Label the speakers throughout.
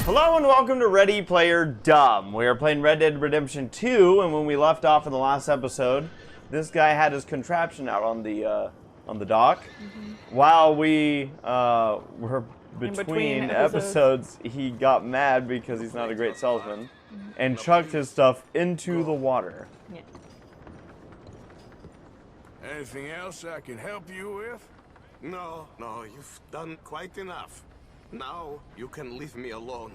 Speaker 1: Hello and welcome to Ready Player Dumb. We are playing Red Dead Redemption 2, and when we left off in the last episode, this guy had his contraption out on the dock. While we were between episodes, he got mad because he's not a great salesman and chucked his stuff into the water.
Speaker 2: Yeah.
Speaker 3: Anything else I can help you with?
Speaker 4: No, you've done quite enough. Now you can leave me alone.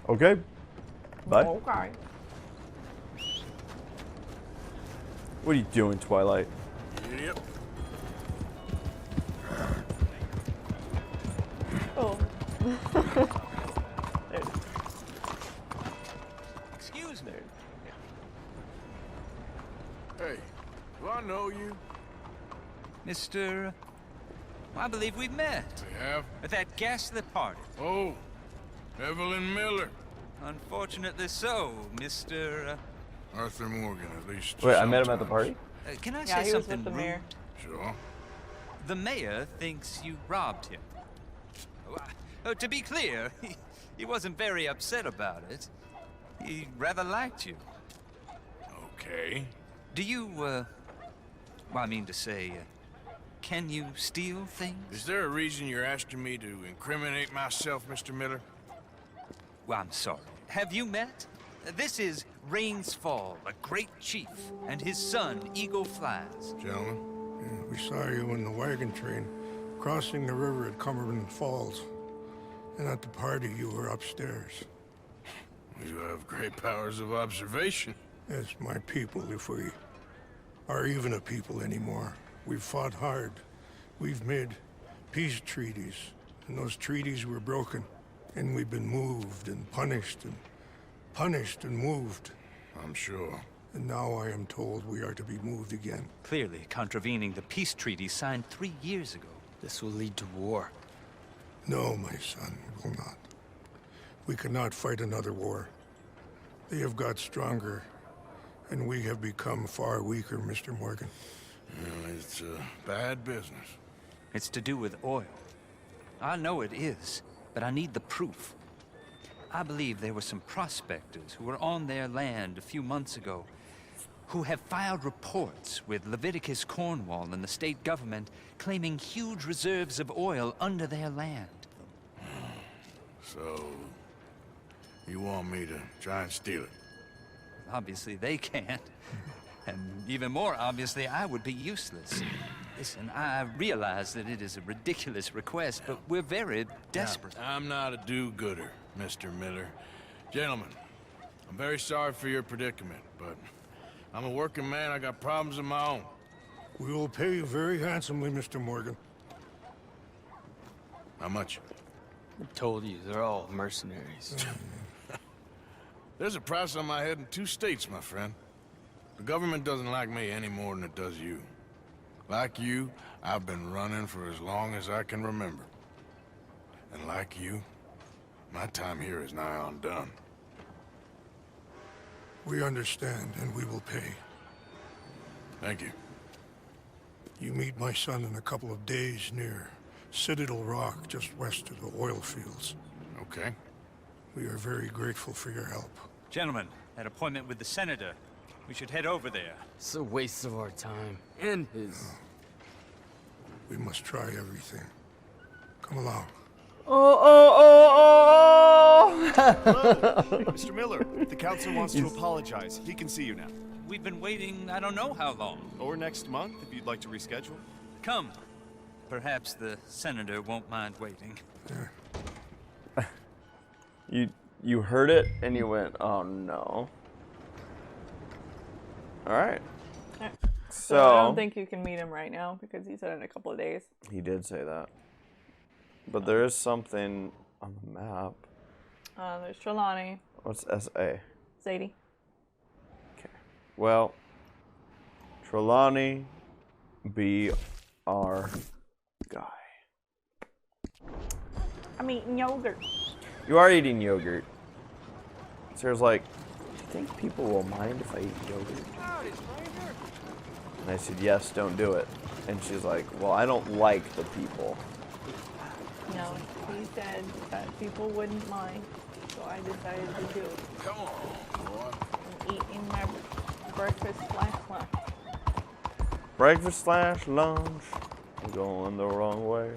Speaker 1: Okay. Bye.
Speaker 2: Okay.
Speaker 1: What are you doing, Twilight?
Speaker 3: Yep.
Speaker 2: Oh.
Speaker 5: Excuse me.
Speaker 3: Hey, do I know you?
Speaker 5: Mr. I believe we've met.
Speaker 3: We have?
Speaker 5: At that ghastly party.
Speaker 3: Oh, Evelyn Miller.
Speaker 5: Unfortunately so, Mr.
Speaker 3: Arthur Morgan, at least.
Speaker 1: Wait, I met him at the
Speaker 3: sometimes.
Speaker 1: party?
Speaker 5: Can I
Speaker 2: Yeah,
Speaker 5: say
Speaker 2: he was
Speaker 5: something
Speaker 2: with the mayor.
Speaker 5: rude?
Speaker 3: Sure.
Speaker 5: The mayor thinks you robbed him. To be clear, he wasn't very upset about it. He rather liked you.
Speaker 3: Okay.
Speaker 5: Do you, well, I mean to say, can you steal things?
Speaker 3: Is there a reason you're asking me to incriminate myself, Mr. Miller?
Speaker 5: Well, I'm sorry. Have you met? This is Rains Fall, a great chief, and his son, Eagle Flies.
Speaker 3: Gentlemen?
Speaker 6: Yeah, we saw you in the wagon train crossing the river at Cumberland Falls. And at the party, you were upstairs.
Speaker 3: You have great powers of observation.
Speaker 6: Yes, my people, if we are even a people anymore. We've fought hard. We've made peace treaties. And those treaties were broken. And we've been moved and punished and moved.
Speaker 3: I'm sure.
Speaker 6: And now I am told we are to be moved again.
Speaker 5: Clearly contravening the peace treaty signed 3 years ago.
Speaker 7: This will lead to war.
Speaker 6: No, my son, it will not. We cannot fight another war. They have got stronger, and we have become far weaker, Mr. Morgan.
Speaker 3: Well, it's bad business.
Speaker 5: It's to do with oil. I know it is, but I need the proof. I believe there were some prospectors who were on their land a few months ago who have filed reports with Leviticus Cornwall and the state government claiming huge reserves of oil under their land.
Speaker 3: So, you want me to try and steal it?
Speaker 5: Obviously they can't. And even more obviously, I would be useless. Listen, I realize that it is a ridiculous request, but we're very desperate.
Speaker 3: Now, I'm not a do-gooder, Mr. Miller. Gentlemen, I'm very sorry for your predicament, but I'm a working man. I got problems of my own.
Speaker 6: We will pay you very handsomely, Mr. Morgan.
Speaker 3: How much?
Speaker 7: I told you, they're all mercenaries.
Speaker 3: There's a price on my head in 2 states, my friend. The government doesn't like me any more than it does you. Like you, I've been running for as long as I can remember. And like you, my time here is nigh on done.
Speaker 6: We understand, and we will pay.
Speaker 3: Thank you.
Speaker 6: You meet my son in a couple of days near Citadel Rock, just west of the oil fields.
Speaker 3: Okay.
Speaker 6: We are very grateful for your help.
Speaker 5: Gentlemen, that appointment with the senator. We should head over there.
Speaker 7: It's a waste of our time. And his.
Speaker 6: We must try everything. Come along.
Speaker 8: Mr. Miller, the council wants to apologize. He can see you now.
Speaker 5: We've been waiting I don't know how long.
Speaker 8: Or next month, if you'd like to reschedule.
Speaker 5: Come. Perhaps the senator won't mind waiting.
Speaker 1: You heard it and you went, oh no. Alright. So
Speaker 2: I don't think you can meet him right now because he said in a couple of days.
Speaker 1: he did say that. But there is something on the map.
Speaker 2: There's Trelawney,
Speaker 1: What's SA?
Speaker 2: Zadie.
Speaker 1: Okay. Well, Trelawney be our guy.
Speaker 2: I'm eating yogurt.
Speaker 1: You are eating yogurt. Sarah's like, do you think people will mind if I eat yogurt? And I said, yes, don't do it. And she's like, well, I don't like the people.
Speaker 2: No, he said that people wouldn't mind, so I decided to do it.
Speaker 3: Come on, boy.
Speaker 2: I'm eating my breakfast /lunch.
Speaker 1: Breakfast / lunch. I'm going the wrong way.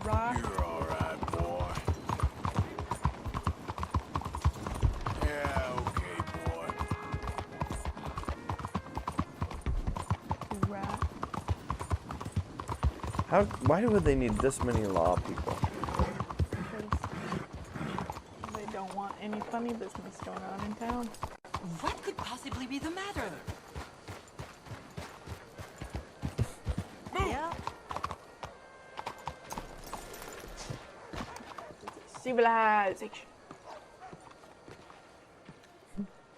Speaker 2: Rock.
Speaker 3: You're all right, boy. Yeah, okay, boy.
Speaker 2: Rock.
Speaker 1: Why would they need this many law people?
Speaker 2: Because they don't want any funny business going on in town.
Speaker 9: What could possibly be the matter?
Speaker 2: Yeah. Civilization.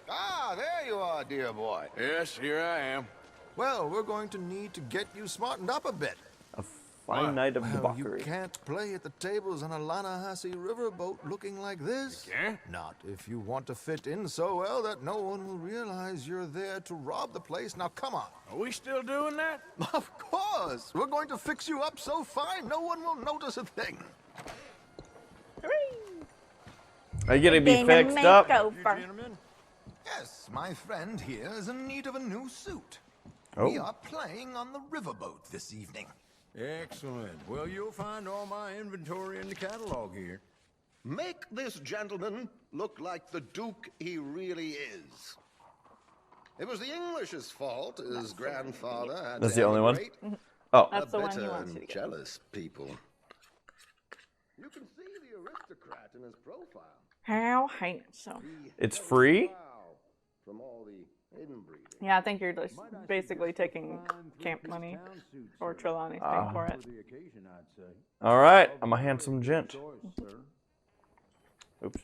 Speaker 10: Ah, there you are, dear boy.
Speaker 3: Yes, here I am.
Speaker 10: Well, we're going to need to get you smartened up a bit.
Speaker 1: A fine night of
Speaker 10: Well, you
Speaker 1: debauchery.
Speaker 10: can't play at the tables on a Lannahechee riverboat looking like this.
Speaker 3: Can't?
Speaker 10: Not if you want to fit in so well that no one will realize you're there to rob the place. Now, come on.
Speaker 3: Are we still doing that?
Speaker 10: Of course. We're going to fix you up so fine no one will notice a thing.
Speaker 1: Are you gonna be
Speaker 2: Getting a
Speaker 1: fixed up?
Speaker 2: makeover.
Speaker 10: Yes, my friend here is in need of a new suit.
Speaker 1: Oh.
Speaker 10: We are playing on the riverboat this evening.
Speaker 11: Excellent. Well, you'll find all my inventory in the catalog here.
Speaker 4: Make this gentleman look like the Duke he really is. It was the English's fault his grandfather had
Speaker 1: That's
Speaker 4: to
Speaker 1: the only one?
Speaker 4: emigrate.
Speaker 1: Oh.
Speaker 2: That's the one he
Speaker 4: Bitter
Speaker 2: wants you to
Speaker 4: and
Speaker 2: get.
Speaker 4: jealous people. You can see the aristocrat in his profile.
Speaker 2: How handsome.
Speaker 1: It's free?
Speaker 4: Wow, from all the inbreeding.
Speaker 2: Yeah, I think you're just basically taking camp money, or Trelawney's paying for it.
Speaker 1: All right, I'm a handsome gent. Oops.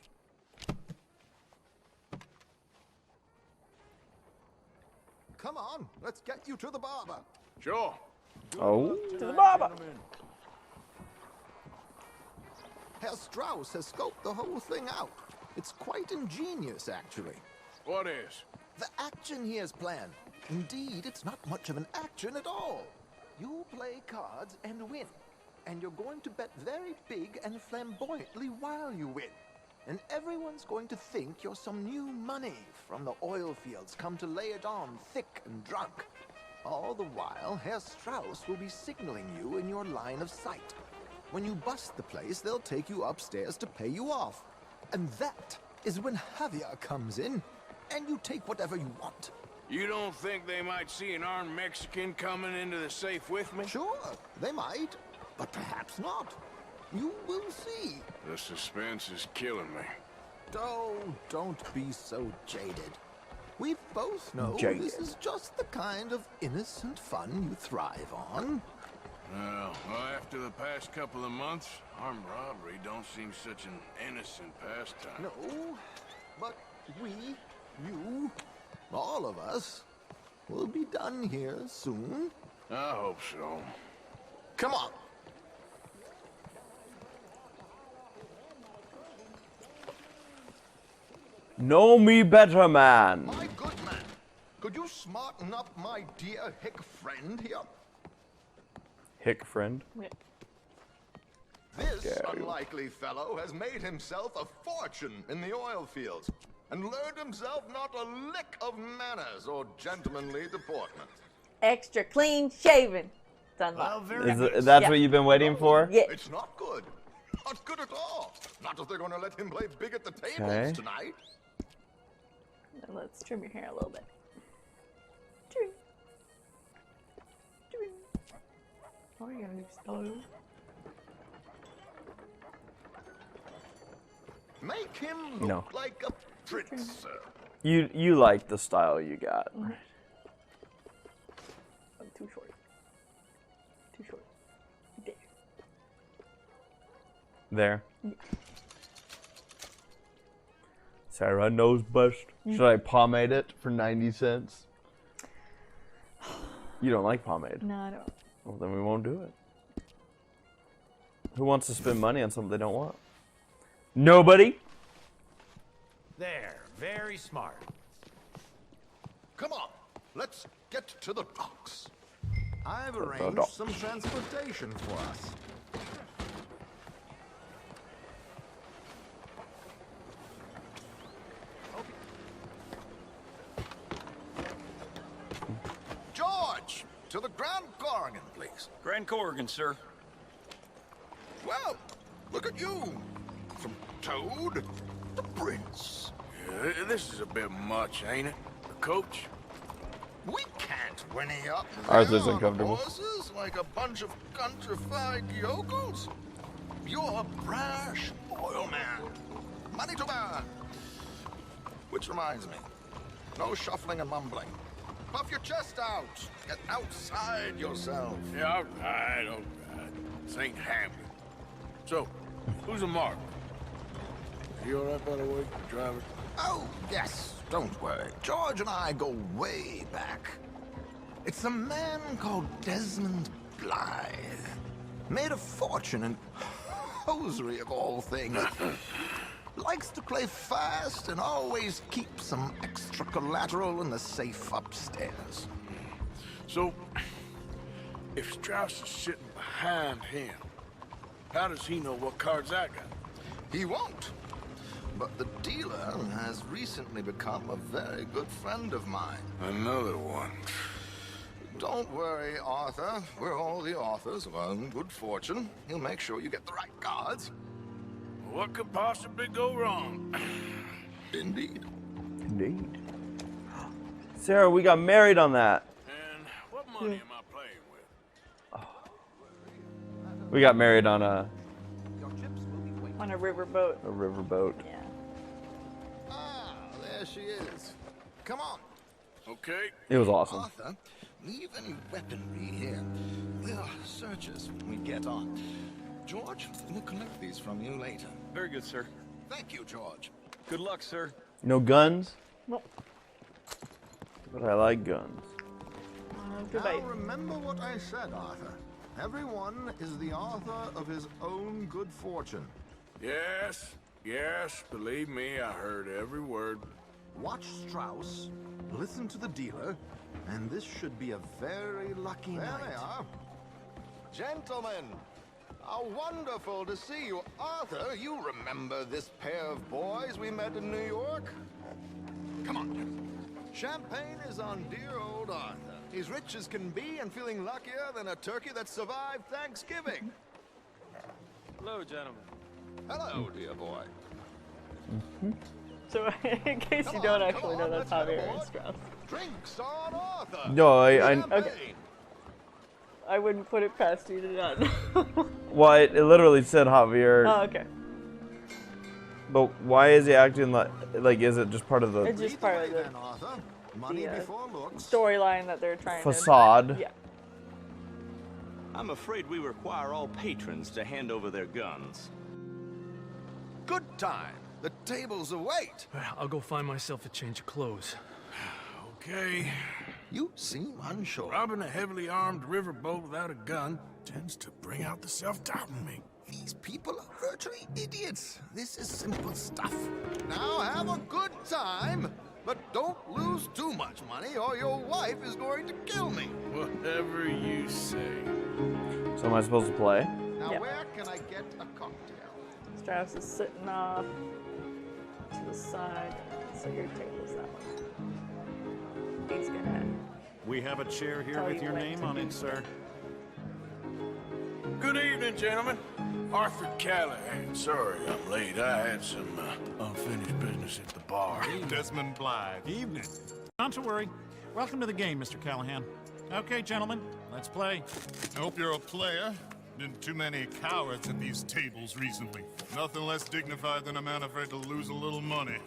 Speaker 10: Come on, let's get you to the barber.
Speaker 3: Sure.
Speaker 1: Oh.
Speaker 2: To the barber.
Speaker 10: Herr Strauss has scoped the whole thing out. It's quite ingenious, actually.
Speaker 3: What is?
Speaker 10: The action he has planned. Indeed, it's not much of an action at all. You play cards and win. And you're going to bet very big and flamboyantly while you win. And everyone's going to think you're some new money from the oil fields come to lay it on thick and drunk. All the while, Herr Strauss will be signaling you in your line of sight. When you bust the place, they'll take you upstairs to pay you off. And that is when Javier comes in, and you take whatever you want.
Speaker 3: You don't think they might see an armed Mexican coming into the safe with me?
Speaker 10: Sure, they might, but perhaps not. You will see.
Speaker 3: The suspense is killing me.
Speaker 10: Oh, don't be so jaded. We both know
Speaker 1: Jaded.
Speaker 10: this is just the kind of innocent fun you thrive on.
Speaker 3: Well, after the past couple of months, armed robbery don't seem such an innocent pastime.
Speaker 10: No, but we, you, all of us, will be done here soon.
Speaker 3: I hope so.
Speaker 10: Come on.
Speaker 1: Know me better, man.
Speaker 10: My good man, could you smarten up my dear hick friend here?
Speaker 1: Hick friend.
Speaker 2: Yeah.
Speaker 10: This
Speaker 1: dare you.
Speaker 10: unlikely fellow has made himself a fortune in the oil fields and learned himself not a lick of manners or gentlemanly deportment.
Speaker 2: Extra clean shaven. Done
Speaker 8: Well,
Speaker 2: well.
Speaker 8: very
Speaker 1: That's
Speaker 2: Yeah.
Speaker 1: what you've been waiting for?
Speaker 2: Yeah.
Speaker 10: It's not good. Not good at all. Not if they're going to let him play big at the tables
Speaker 1: Okay.
Speaker 10: tonight.
Speaker 2: And let's trim your hair a little bit. Trim. Trim. Oh, you're gonna do style.
Speaker 10: Make him look
Speaker 1: No.
Speaker 10: like a prince, sir.
Speaker 1: You like the style you got.
Speaker 2: Oh, too short. Too short. There.
Speaker 1: There. Sarah knows best. Should I pomade it for 90 cents? You don't like pomade.
Speaker 2: No, I don't.
Speaker 1: Well, then we won't do it. Who wants to spend money on something they don't want? Nobody?
Speaker 8: There. Very smart.
Speaker 10: Come on, let's get to the docks. I've arranged some transportation for us. George, to the Grand Corrigan, please.
Speaker 11: Grand Corrigan, sir.
Speaker 10: Well, look at you. From Toad to Prince.
Speaker 3: Yeah, this is a bit much, ain't it? The coach?
Speaker 10: We can't whinny up
Speaker 1: Arthur's
Speaker 10: there on
Speaker 1: uncomfortable.
Speaker 10: horses like a bunch of countrified yokels. You're a brash oil man. Money to burn. Which reminds me, no shuffling and mumbling. Puff your chest out. Get outside yourself.
Speaker 3: Yeah, all right, all right. This ain't happening. So, who's a mark? You all right, by the way, driver?
Speaker 10: Oh, yes. Don't worry. George and I go way back. It's a man called Desmond Blythe. Made a fortune in hosiery of all things. Likes to play fast and always keep some extra collateral in the safe upstairs.
Speaker 3: So, if Strauss is sitting behind him, how does he know what cards I got?
Speaker 10: He won't. But the dealer has recently become a very good friend of mine.
Speaker 3: Another one.
Speaker 10: Don't worry, Arthur. We're all the authors of good fortune. He'll make sure you get the right cards.
Speaker 3: What could possibly go wrong?
Speaker 10: Indeed.
Speaker 1: Indeed. Sarah, we got married on that.
Speaker 3: And what money am I playing with?
Speaker 1: We got married on a
Speaker 2: On a riverboat.
Speaker 1: riverboat.
Speaker 2: Yeah.
Speaker 10: Ah, there she is. Come on.
Speaker 3: Okay.
Speaker 1: It was awesome.
Speaker 10: Arthur, leave any weaponry here. We'll search us when we get on. George, we'll collect these from you later.
Speaker 11: Very good, sir.
Speaker 10: Thank you, George.
Speaker 11: Good luck, sir.
Speaker 1: No guns,
Speaker 2: Nope.
Speaker 1: but I like guns.
Speaker 2: Goodbye.
Speaker 10: Now remember what I said, Arthur. Everyone is the author of his own good fortune.
Speaker 3: Yes, yes, believe me, I heard every word.
Speaker 10: Watch Strauss, listen to the dealer, and this should be a very lucky night. There they are. Gentlemen, how wonderful to see you. Arthur, you remember this pair of boys we met in New York? Come on. Champagne is on dear old Arthur. He's rich as can be and feeling luckier than a turkey that survived Thanksgiving.
Speaker 7: Hello, gentlemen.
Speaker 10: Hello, dear boy.
Speaker 2: So, in case you don't actually know, that's Javier and Strauss.
Speaker 10: Drinks on Arthur.
Speaker 1: No, I
Speaker 2: Okay. I wouldn't put it past you to not.
Speaker 1: well, it literally said Javier.
Speaker 2: Oh, okay.
Speaker 1: But why is he acting like? Is it just part of the
Speaker 2: It's just part of the
Speaker 10: Money before looks.
Speaker 2: storyline that they're trying
Speaker 1: facade?
Speaker 2: to... Yeah.
Speaker 12: I'm afraid we require all patrons to hand over their guns.
Speaker 10: Good time. The tables await.
Speaker 7: I'll go find myself a change of clothes.
Speaker 3: Okay.
Speaker 10: You seem unsure.
Speaker 3: Robbing a heavily armed riverboat without a gun tends to bring out the self-doubt in me.
Speaker 10: These people are virtually idiots. This is simple stuff. Now have a good time, but don't lose too much money or your wife is going to kill me.
Speaker 3: Whatever you say.
Speaker 1: So am I supposed to play?
Speaker 10: Now
Speaker 2: Yeah.
Speaker 10: where can I get a cocktail?
Speaker 2: Strauss is sitting off to the side. So your table's that one. He's gonna...
Speaker 13: We have a chair here
Speaker 2: Tell
Speaker 13: with
Speaker 2: you
Speaker 13: your
Speaker 2: when
Speaker 13: name
Speaker 2: to
Speaker 13: on
Speaker 2: be.
Speaker 13: it, sir.
Speaker 3: Good evening, gentlemen. Arthur Callahan. Sorry I'm late. I had some unfinished business at the bar.
Speaker 13: Desmond Blythe. Evening. Not to worry. Welcome to the game, Mr. Callahan. Okay, gentlemen, let's play.
Speaker 8: I hope you're a player. Been too many cowards at these tables recently. Nothing less dignified than a man afraid to lose a little money.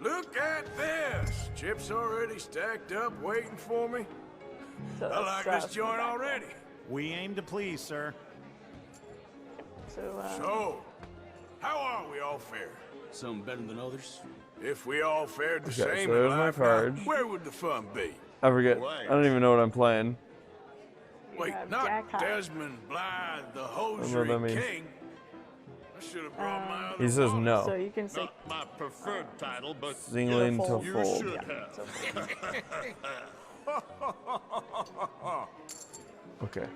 Speaker 3: Look at this. Chips already stacked up, waiting for me.
Speaker 2: So
Speaker 3: I
Speaker 2: that's
Speaker 3: like
Speaker 2: Strauss
Speaker 3: this
Speaker 2: in the
Speaker 3: joint
Speaker 2: back.
Speaker 3: already.
Speaker 13: We aim to please, sir.
Speaker 2: So,
Speaker 3: So, how are we all fair?
Speaker 12: Some better than others.
Speaker 3: If we all fared the
Speaker 1: Okay,
Speaker 3: same
Speaker 1: so
Speaker 3: in
Speaker 1: there's my
Speaker 3: life, now,
Speaker 1: cards.
Speaker 3: where would the fun be?
Speaker 1: I forget. I don't even know what I'm playing.
Speaker 3: Wait,
Speaker 2: have
Speaker 3: not
Speaker 2: Jack High.
Speaker 3: Desmond Blythe, the
Speaker 1: I don't know what
Speaker 3: hosiery
Speaker 1: that means.
Speaker 3: king. I should have brought my other
Speaker 1: He says
Speaker 3: wallet.
Speaker 1: no.
Speaker 2: so you can say...
Speaker 8: Not my preferred title, but
Speaker 1: Singling to
Speaker 2: fold.
Speaker 8: you
Speaker 1: fold.
Speaker 8: should
Speaker 2: Yeah,
Speaker 8: have.
Speaker 2: so
Speaker 1: Okay.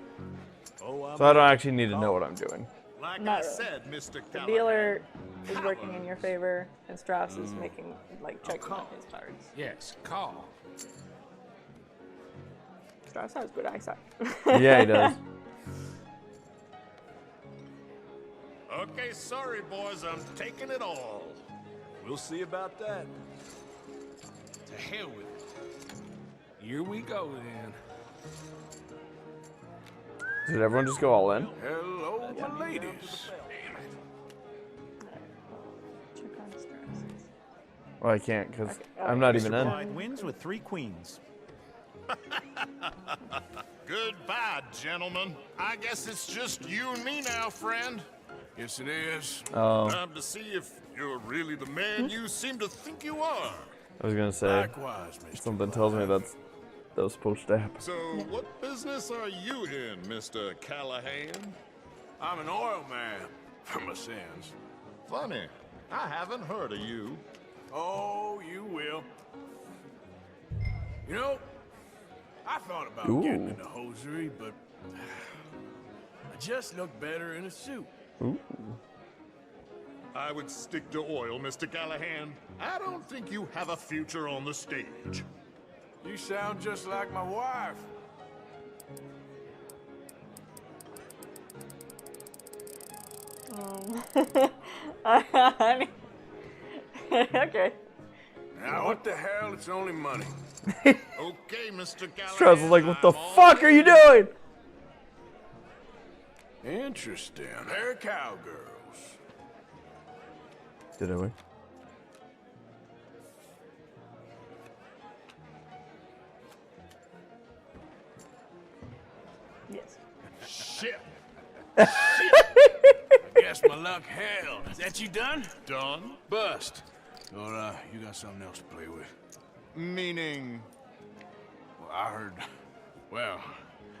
Speaker 8: Oh,
Speaker 1: So I don't actually need to know what I'm doing.
Speaker 8: Like
Speaker 2: Not
Speaker 8: I
Speaker 2: really.
Speaker 8: said, Mr.
Speaker 2: The
Speaker 8: Callahan.
Speaker 2: dealer is working in your favor, and Strauss is making, like, checking on his cards.
Speaker 11: Yes, call.
Speaker 2: Strauss has good eyesight.
Speaker 1: Yeah, he does.
Speaker 8: Okay, sorry, boys. I'm taking it all.
Speaker 11: We'll see about that.
Speaker 12: To hell with it.
Speaker 11: Here we go then.
Speaker 1: Did everyone just go all in?
Speaker 3: Hello, my ladies.
Speaker 2: Check on Strauss.
Speaker 1: Well, I can't because
Speaker 2: Okay,
Speaker 1: I'm not even in.
Speaker 13: Blythe wins with 3 queens.
Speaker 8: Goodbye, gentlemen. I guess it's just you and me now, friend.
Speaker 3: Yes, it is.
Speaker 1: Oh,
Speaker 8: Time to see if you're really the man you seem to think you are.
Speaker 1: I was gonna say
Speaker 3: Likewise, Mr.
Speaker 1: something tells me that was supposed to happen.
Speaker 8: So, what business are you in, Mr. Callahan?
Speaker 3: I'm an oil man, for my sins.
Speaker 8: Funny, I haven't heard of you.
Speaker 3: Oh, you will. You know, I thought about
Speaker 1: Ooh.
Speaker 3: getting into hosiery, but I just look better in a suit.
Speaker 1: Ooh.
Speaker 8: I would stick to oil, Mr. Callahan. I don't think you have a future on the stage.
Speaker 3: You sound just like my wife.
Speaker 2: Okay.
Speaker 3: Now, what the hell? It's only money.
Speaker 8: Okay, Mr. Callahan.
Speaker 1: Strauss is like, what the
Speaker 8: I'm all
Speaker 1: fuck are you doing?
Speaker 3: Interesting. They're cowgirls.
Speaker 1: Did I win?
Speaker 2: Yes.
Speaker 3: Shit. I guess my luck held. Is that you done?
Speaker 8: Done?
Speaker 3: Bust. Or, you got something else to play with?
Speaker 8: Meaning...
Speaker 3: Well,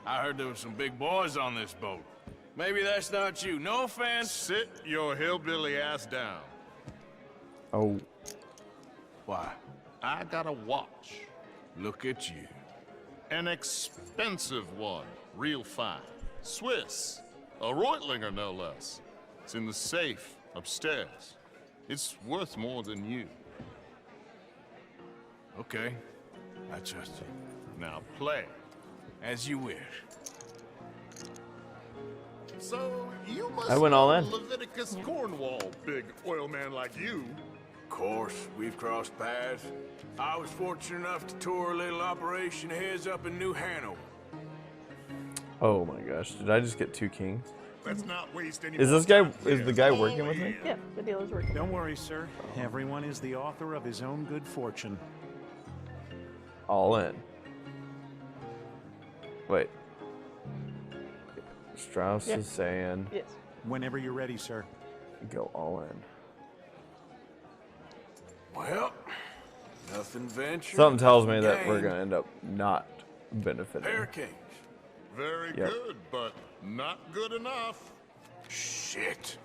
Speaker 3: I heard there were some big boys on this boat. Maybe that's not you. No offense.
Speaker 8: Sit your hillbilly ass down.
Speaker 1: Oh,
Speaker 3: Why?
Speaker 8: I got a watch.
Speaker 3: Look at you.
Speaker 8: An expensive one. Real fine. Swiss. A Reutlinger, no less. It's in the safe upstairs. It's worth more than you.
Speaker 3: Okay. I trust you.
Speaker 8: Now play.
Speaker 3: As you wish.
Speaker 8: So, you must
Speaker 1: I went all in.
Speaker 8: Leviticus Cornwall, big oil man like you.
Speaker 3: Of course, we've crossed paths. I was fortunate enough to tour a little operation of his up in New Hanover.
Speaker 1: oh my gosh! Did I just get 2 kings?
Speaker 8: Let's not waste any
Speaker 1: Is
Speaker 8: more
Speaker 1: this guy?
Speaker 8: time
Speaker 1: Is
Speaker 8: here.
Speaker 1: the guy
Speaker 8: Go
Speaker 1: working with me?
Speaker 8: in.
Speaker 2: Yeah, the dealer's working.
Speaker 13: Don't worry, sir. Everyone is the author of his own good fortune.
Speaker 1: All in. Wait. Strauss
Speaker 2: Yeah.
Speaker 1: is saying
Speaker 2: Yes.
Speaker 13: Whenever you're ready, sir.
Speaker 1: go all in.
Speaker 3: Well, nothing ventured.
Speaker 1: Something tells me that we're
Speaker 3: gained.
Speaker 1: gonna end up not benefiting.
Speaker 3: Pair of kings.
Speaker 8: Very
Speaker 1: Yep.
Speaker 8: good, but not good enough.
Speaker 3: Shit.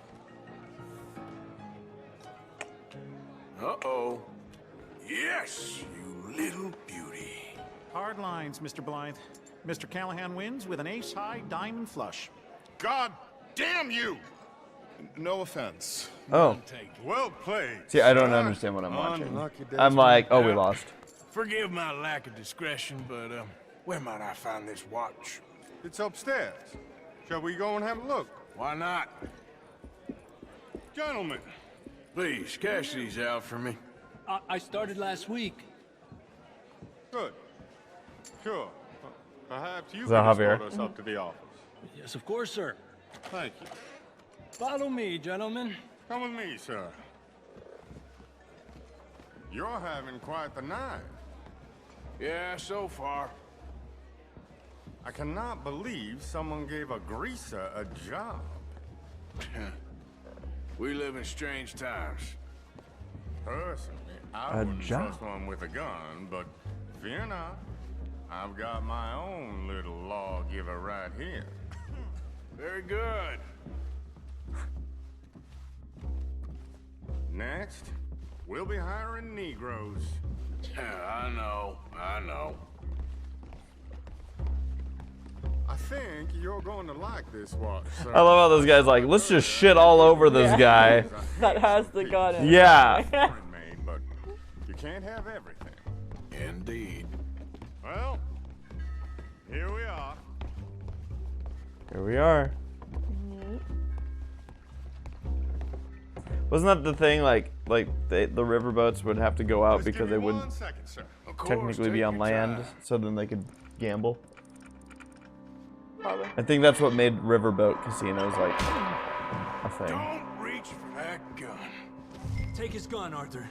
Speaker 3: Uh-oh. Yes, you little beauty.
Speaker 13: Hard lines, Mr. Blythe. Mr. Callahan wins with an ace-high diamond flush.
Speaker 8: God damn you! No offense.
Speaker 1: Oh,
Speaker 8: Well played.
Speaker 1: see, I don't understand what I'm watching.
Speaker 8: Unlucky
Speaker 1: I'm like, oh, we lost.
Speaker 3: Forgive my lack of discretion, but, where might I find this watch?
Speaker 8: It's upstairs. Shall we go and have a look?
Speaker 3: Why not?
Speaker 8: Gentlemen.
Speaker 3: Please, cash these out for me.
Speaker 7: I started last week.
Speaker 8: Good. Sure. Perhaps you
Speaker 1: Is that
Speaker 8: can
Speaker 1: Javier?
Speaker 8: escort us up to the office.
Speaker 7: Yes, of course, sir.
Speaker 8: Thank you.
Speaker 7: Follow me, gentlemen.
Speaker 8: Come with me, sir. You're having quite the night.
Speaker 3: Yeah, so far.
Speaker 8: I cannot believe someone gave a greaser a job.
Speaker 3: We live in strange times.
Speaker 8: Personally, I
Speaker 1: A
Speaker 8: wouldn't
Speaker 1: job?
Speaker 8: trust one with a gun, but fear not. I've got my own little lawgiver right here.
Speaker 3: Very good.
Speaker 8: Next, we'll be hiring Negroes.
Speaker 3: Yeah, I know.
Speaker 8: I
Speaker 14: think you're going to like this watch, sir.
Speaker 1: I love how those guys like, let's just shit all over this guy.
Speaker 2: That has the gun in it.
Speaker 1: Yeah.
Speaker 14: Made, but you can't have everything.
Speaker 3: Indeed.
Speaker 14: Well, here we are.
Speaker 1: Here we are. Wasn't that the thing, like the riverboats would have to go out because they wouldn't technically be on land, so then they could gamble?
Speaker 2: Probably.
Speaker 1: I think that's what made riverboat casinos like a thing.
Speaker 3: Don't reach for that gun.
Speaker 7: Take his gun, Arthur.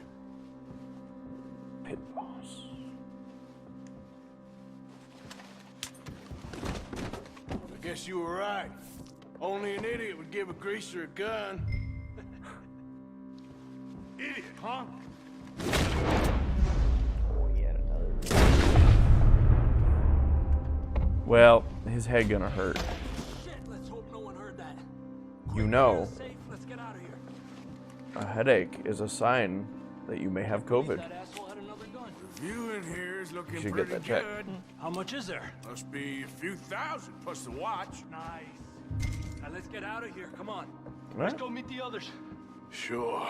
Speaker 1: Pit boss.
Speaker 3: I guess you were right. Only an idiot would give a greaser a gun. Idiot, huh?
Speaker 2: Oh, yeah, another.
Speaker 1: Well, his head gonna hurt.
Speaker 7: Shit, let's hope no one heard that.
Speaker 1: You know,
Speaker 7: Safe, let's get out of here.
Speaker 1: a headache is a sign that you may have COVID.
Speaker 7: That asshole had another gun.
Speaker 3: The view in here is looking
Speaker 1: You should
Speaker 3: pretty
Speaker 1: get that checked.
Speaker 3: good.
Speaker 7: How much is there?
Speaker 3: Must be a few thousand plus the watch.
Speaker 7: Nice. Now let's get out of here. Come on.
Speaker 1: Right.
Speaker 7: Let's go meet the others.
Speaker 3: Sure.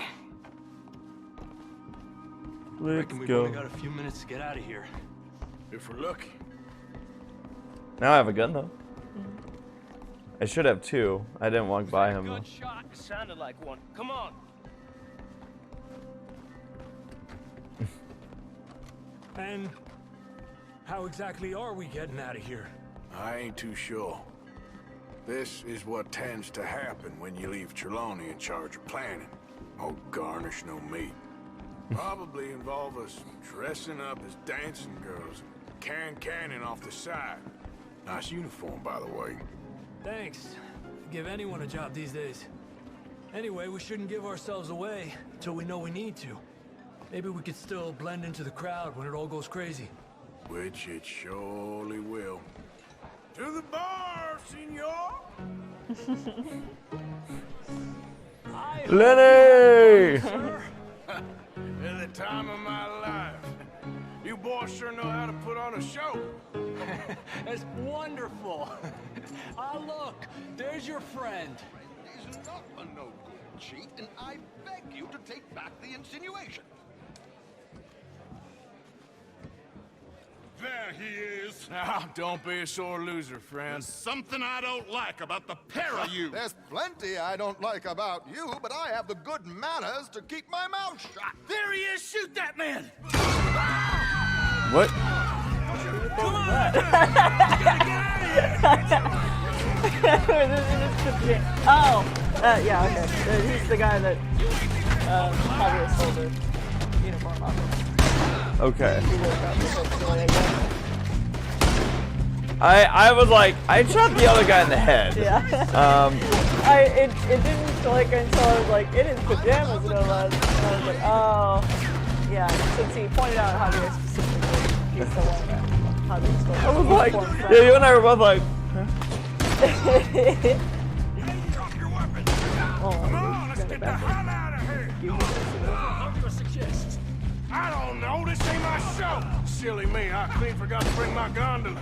Speaker 1: Let's
Speaker 7: Reckon we've
Speaker 1: go.
Speaker 7: only got a few minutes to get out of here.
Speaker 3: If we're lucky.
Speaker 1: Now I have a gun though. I should have two. I didn't walk by him though.
Speaker 7: Good shot. It sounded like one. Come on. And how exactly are we getting out of here?
Speaker 3: I ain't too sure. This is what tends to happen when you leave Trelawney in charge of planning. Oh, garnish no meat. Probably involve us dressing up as dancing girls and canning off the side. Nice uniform, by the way.
Speaker 7: Thanks. Give anyone a job these days. Anyway, we shouldn't give ourselves away until we know we need to. Maybe we could still blend into the crowd when it all goes crazy.
Speaker 3: Which it surely will. To the bar, senor!
Speaker 1: Lenny!
Speaker 3: At the time of my life. You boys sure know how to put on a show.
Speaker 7: That's wonderful. Ah, look, there's your friend.
Speaker 4: He's not a no good cheat, and I beg you to take back the insinuation.
Speaker 8: There he is.
Speaker 3: Now, don't be a sore loser, friend.
Speaker 8: There's something I don't like about the pair of you.
Speaker 4: There's plenty I don't like about you, but I have the good manners to keep my mouth shut.
Speaker 7: There he is! Shoot that man!
Speaker 1: What?
Speaker 7: Come on!
Speaker 2: Yeah, okay. He's the guy that Javier stole the uniform off of.
Speaker 1: Okay.
Speaker 2: He woke up eventually, I guess.
Speaker 1: I was like, I shot the other guy in the head.
Speaker 2: Yeah. It didn't click until I was like, in his pajamas, no less. And I was like, oh, yeah. Since he pointed out Javier specifically, he's the one that Javier stole.
Speaker 1: I was like, yeah, you and I were both like,
Speaker 3: Come on, let's get the hell out of here! I don't know, this ain't my show! Silly me, I clean forgot to bring my gondola.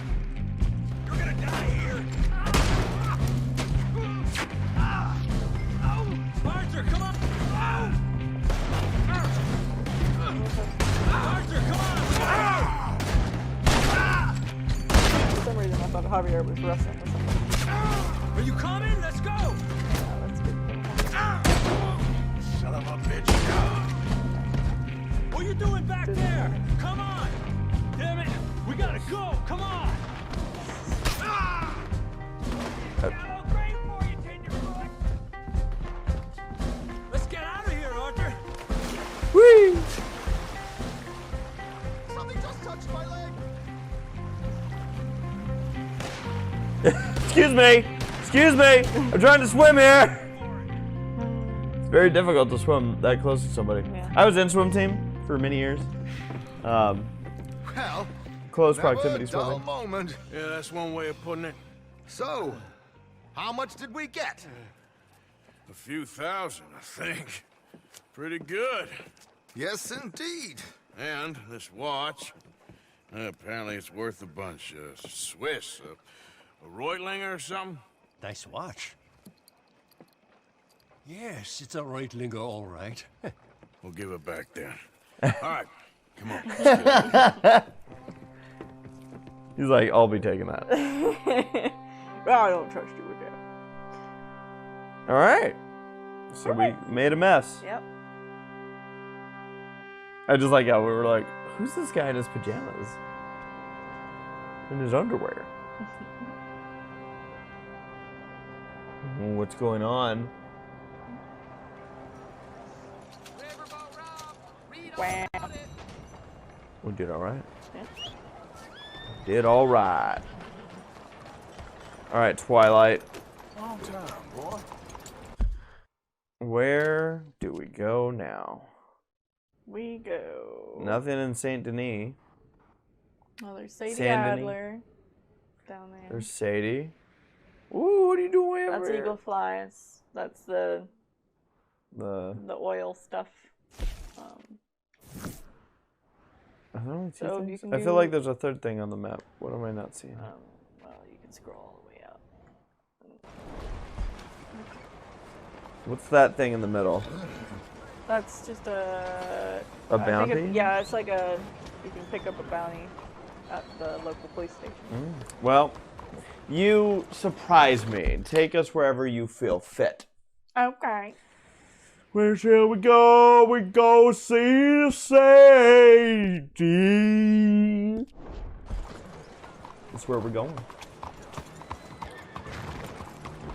Speaker 3: You're gonna die here!
Speaker 7: Arthur, come on! Arthur, come on!
Speaker 2: For some reason, I thought Javier was wrestling or something.
Speaker 7: Are you coming? Let's go!
Speaker 2: Yeah, that's good.
Speaker 3: Son of a bitch.
Speaker 7: What are you doing back there? Come on! Damn it! We gotta go! Come on! Let's get out of here, Arthur!
Speaker 1: whee!
Speaker 4: Something just touched my leg.
Speaker 1: Excuse me! Excuse me! I'm trying to swim here! It's very difficult to swim that close to somebody.
Speaker 2: Yeah.
Speaker 1: I was in swim team for many years.
Speaker 4: Well,
Speaker 1: Close
Speaker 4: never
Speaker 1: proximity
Speaker 4: a dull
Speaker 1: swimming.
Speaker 4: moment.
Speaker 3: Yeah, that's one way of putting it.
Speaker 4: So, how much did we get?
Speaker 3: A few thousand, I think. Pretty good.
Speaker 4: Yes, indeed.
Speaker 3: And this watch, apparently it's worth a bunch. Swiss, A Reutlinger or something?
Speaker 15: Nice watch. Yes, it's a Reutlinger, all right.
Speaker 3: We'll give it back then. All right, come on. Let's get it.
Speaker 1: He's like, I'll be taking that.
Speaker 2: Well, I don't trust you with that.
Speaker 1: All right. So we made a mess.
Speaker 2: Yep.
Speaker 1: I just like how we were like, who's this guy in his pajamas? In his underwear? What's going on?
Speaker 2: Wow.
Speaker 1: We did all right.
Speaker 2: Yeah.
Speaker 1: Did all right. All right, Twilight.
Speaker 3: Long time, boy.
Speaker 1: Where do we go now?
Speaker 2: We go.
Speaker 1: Nothing in Saint Denis.
Speaker 2: Oh, there's Sadie
Speaker 1: Saint Denis.
Speaker 2: Adler down there.
Speaker 1: There's Sadie. Ooh, what are you doing over
Speaker 2: That's
Speaker 1: here?
Speaker 2: Eagle Flies. That's the
Speaker 1: The
Speaker 2: oil stuff.
Speaker 1: I don't really see
Speaker 2: So
Speaker 1: things.
Speaker 2: you can
Speaker 1: I feel
Speaker 2: do-
Speaker 1: like there's a third thing on the map. What am I not seeing?
Speaker 2: Well, you can scroll all the way up.
Speaker 1: What's that thing in the middle?
Speaker 2: That's just a
Speaker 1: A
Speaker 2: I think
Speaker 1: bounty?
Speaker 2: yeah, it's like a. You can pick up a bounty at the local police station.
Speaker 1: Well, you surprise me. Take us wherever you feel fit.
Speaker 2: Okay.
Speaker 1: Where shall we go? We go see Sadie. That's where we're going.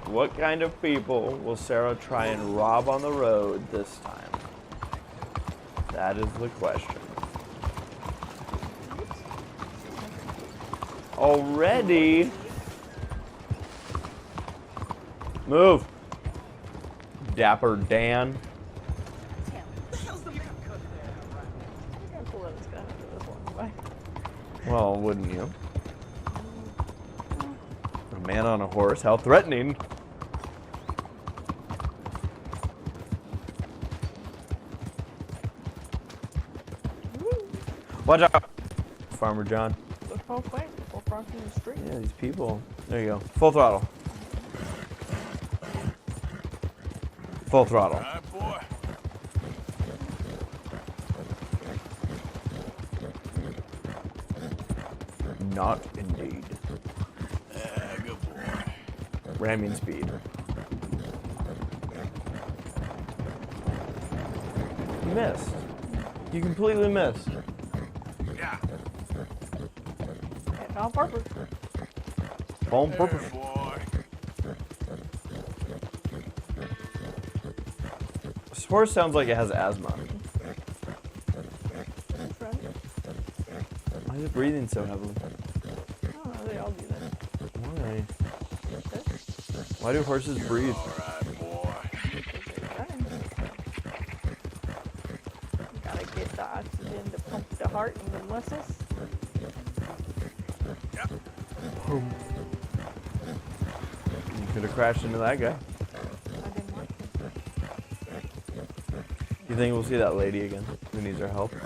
Speaker 1: What kind of people will Sarah try and rob on the road this time? That is the question. Already? Move. Dapper Dan. Well, wouldn't you? A man on a horse, how threatening. Watch out! Farmer John.
Speaker 2: Look how quick. Go crossing the street.
Speaker 1: Yeah, these people. There you go. Full throttle. Full throttle.
Speaker 3: All right, boy.
Speaker 1: Not indeed.
Speaker 3: Good boy.
Speaker 1: Ramming speed. You missed. You completely missed.
Speaker 3: Yeah.
Speaker 2: On purpose.
Speaker 1: On purpose.
Speaker 3: There, boy.
Speaker 1: This horse sounds like it has asthma. Why is it breathing so heavily?
Speaker 2: I don't know, they all do that.
Speaker 1: Why? Why do horses breathe?
Speaker 3: All right, boy.
Speaker 2: Gotta get the oxygen to pump the heart and the muscles.
Speaker 1: You could have crashed into that guy.
Speaker 2: I didn't like it.
Speaker 1: You think we'll see that lady again who needs our help?
Speaker 2: Maybe.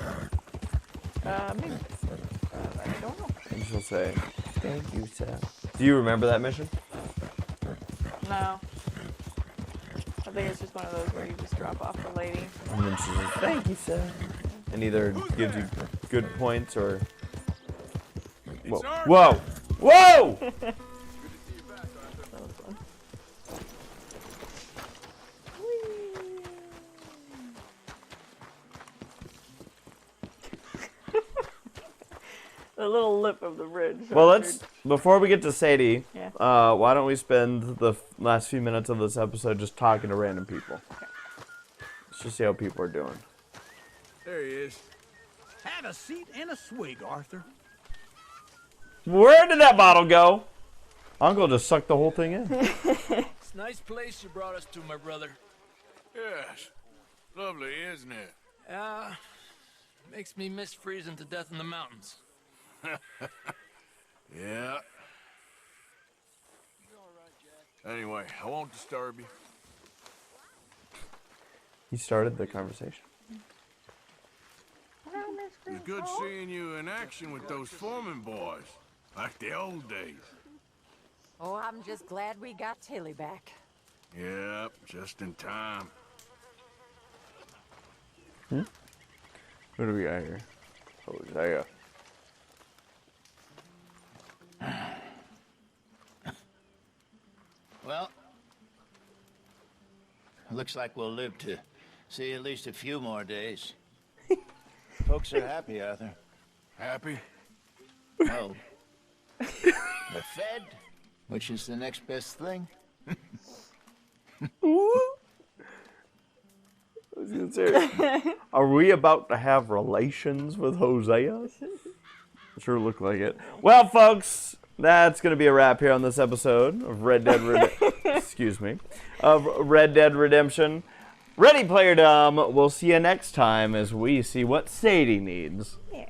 Speaker 2: I don't know.
Speaker 1: And she'll say, "Thank you, sir." Do you remember that mission?
Speaker 2: No. I think it's just one of those where you just drop off the lady.
Speaker 1: And then she says, "Thank you, sir." And either gives you good points or. Whoa! Whoa! Whoa!
Speaker 2: That was fun. The little lip of the bridge.
Speaker 1: Well, let's before we get to Sadie.
Speaker 2: Yeah.
Speaker 1: Why don't we spend the last few minutes of this episode just talking to random people?
Speaker 2: Okay.
Speaker 1: Let's just see how people are doing.
Speaker 11: There he is.
Speaker 7: Have a seat and a swig, Arthur.
Speaker 1: Where did that bottle go? Uncle just sucked the whole thing in.
Speaker 7: It's a nice place you brought us to, my brother.
Speaker 3: Yes. Lovely, isn't it?
Speaker 7: Makes me miss freezing to death in the mountains.
Speaker 3: Yeah. Anyway, I won't disturb you.
Speaker 1: He started the conversation.
Speaker 3: It was good seeing you in action with those foreman boys, like the old days.
Speaker 9: Oh, I'm just glad we got Tilly back.
Speaker 3: Yep, just in time.
Speaker 1: What do we got here? Hosea.
Speaker 16: Well, looks like we'll live to see at least a few more days. Folks are happy, Arthur.
Speaker 3: Happy?
Speaker 16: Well, they're fed, which is the next best thing.
Speaker 1: I was gonna say, are we about to have relations with Hosea? Sure look like it. Well, folks, that's gonna be a wrap here on this episode of Red Dead Redemption. Ready Player Dumb. We'll see you next time as we see what Sadie needs.
Speaker 2: Yeah.